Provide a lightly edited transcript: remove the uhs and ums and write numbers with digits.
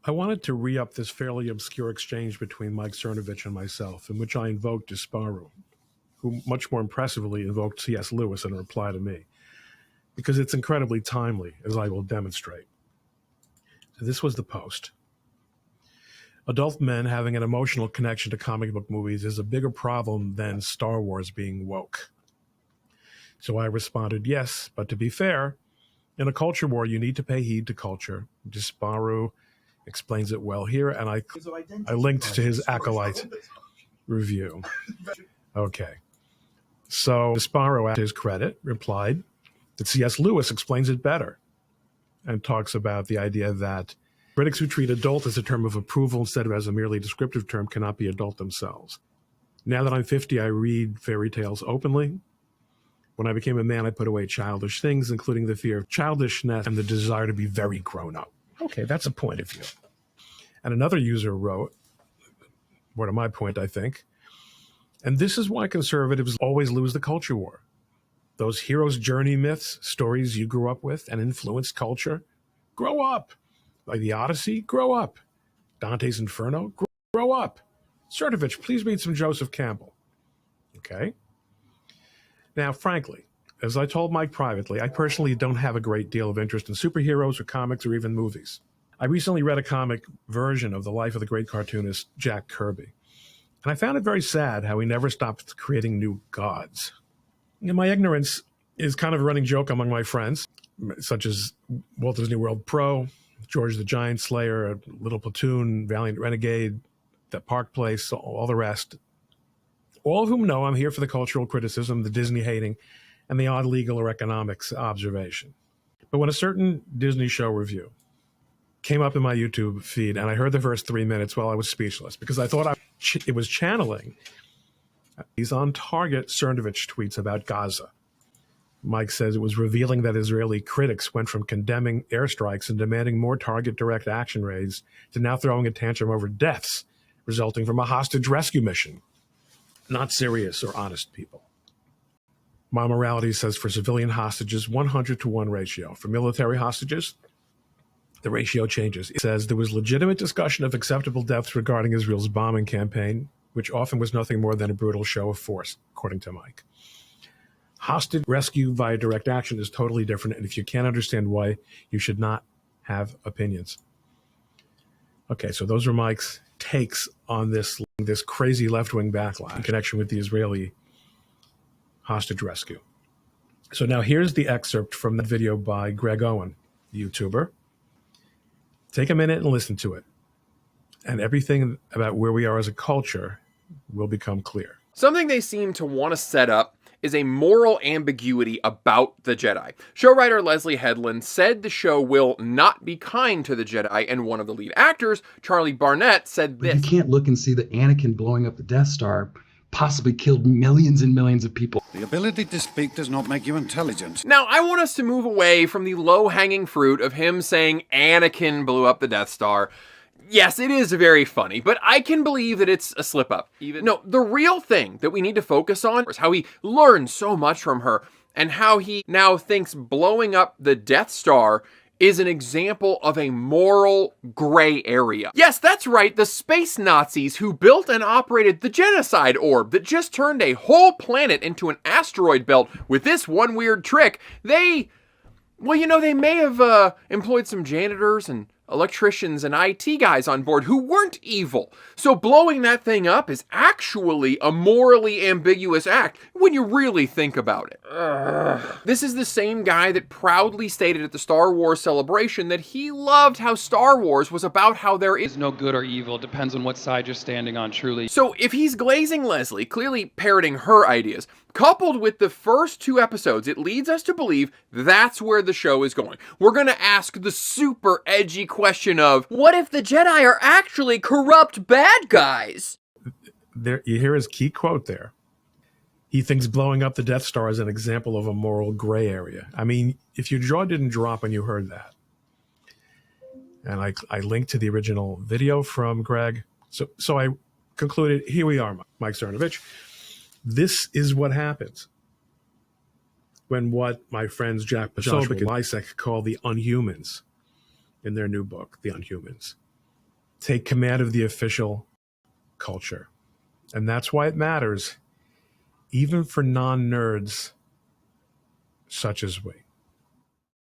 I wanted to re-up this fairly obscure exchange between Mike Cernovich and myself, in which I invoked Disparu, who much more impressively invoked C.S. Lewis in a reply to me, because it's incredibly timely, as I will demonstrate. So this was the post. Adult men having an emotional connection to comic book movies is a bigger problem than Star Wars being woke. So I responded, yes, but to be fair, in a culture war, you need to pay heed to culture. Disparu explains it well here, and I linked to his Acolyte review. Okay. So Disparu, to his credit, replied that C.S. Lewis explains it better and talks about the idea that critics who treat adult as a term of approval instead of as a merely descriptive term cannot be adult themselves. Now that I'm 50, I read fairy tales openly. When I became a man, I put away childish things, including the fear of childishness and the desire to be very grown up. Okay, that's a point of view. And another user wrote, more to my point, I think, and this is why conservatives always lose the culture war. Those hero's journey myths, stories you grew up with and influenced culture, grow up. Like the Odyssey, grow up. Dante's Inferno, grow up. Cernovich, please read some Joseph Campbell. Okay? Now, frankly, as I told Mike privately, I personally don't have a great deal of interest in superheroes or comics or even movies. I recently read a comic version of the life of the great cartoonist Jack Kirby, and I found it very sad how he never stopped creating new gods. And my ignorance is kind of a running joke among my friends, such as Walter's New World Pro, George the Giant Slayer, Little Platoon, Valiant Renegade, The Park Place, all the rest. All of whom know I'm here for the cultural criticism, the Disney hating, and the odd legal or economics observation. But when a certain Disney show review came up in my YouTube feed, and I heard the first 3 minutes, well, I was speechless, because I thought it was channeling these on-target Cernovich tweets about Gaza. Mike says it was revealing that Israeli critics went from condemning airstrikes and demanding more target direct action raids to now throwing a tantrum over deaths resulting from a hostage rescue mission. Not serious or honest people. My Morality says for civilian hostages, 100-to-1 ratio. For military hostages, the ratio changes. It says there was legitimate discussion of acceptable deaths regarding Israel's bombing campaign, which often was nothing more than a brutal show of force, according to Mike. Hostage rescue via direct action is totally different, and if you can't understand why, you should not have opinions. Okay, so those are Mike's takes on this crazy left-wing backlash in connection with the Israeli hostage rescue. So now here's the excerpt from that video by Greg Owen, the YouTuber. Take a minute and listen to it, and everything about where we are as a culture will become clear. Something they seem to want to set up is a moral ambiguity about the Jedi. Show writer Leslie Headland said the show will not be kind to the Jedi, and one of the lead actors, Charlie Barnett, said this. You can't look and see that Anakin blowing up the Death Star possibly killed millions and millions of people. The ability to speak does not make you intelligent. Now, I want us to move away from the low-hanging fruit of him saying Anakin blew up the Death Star. Yes, it is very funny, but I can believe that it's a slip-up. No, the real thing that we need to focus on is how he learned so much from her, and how he now thinks blowing up the Death Star is an example of a moral gray area. Yes, that's right, the space Nazis who built and operated the genocide orb that just turned a whole planet into an asteroid belt with this one weird trick, they may have employed some janitors and electricians and IT guys on board who weren't evil. So blowing that thing up is actually a morally ambiguous act when you really think about it. This is the same guy that proudly stated at the Star Wars celebration that he loved how Star Wars was about how there is no good or evil, depends on what side you're standing on, truly. So if he's glazing Leslie, clearly parroting her ideas, coupled with the first 2 episodes, it leads us to believe that's where the show is going. We're going to ask the super edgy question of, what if the Jedi are actually corrupt bad guys? There, you hear his key quote there. He thinks blowing up the Death Star is an example of a moral gray area. I mean, if your jaw didn't drop when you heard that. And I linked to the original video from Greg. So I concluded, here we are, Mike Cernovich. This is what happens when what my friends Jack Posobiec and Lysek call the Unhumans in their new book, The Unhumans, take command of the official culture. And that's why it matters, even for non-nerds such as we.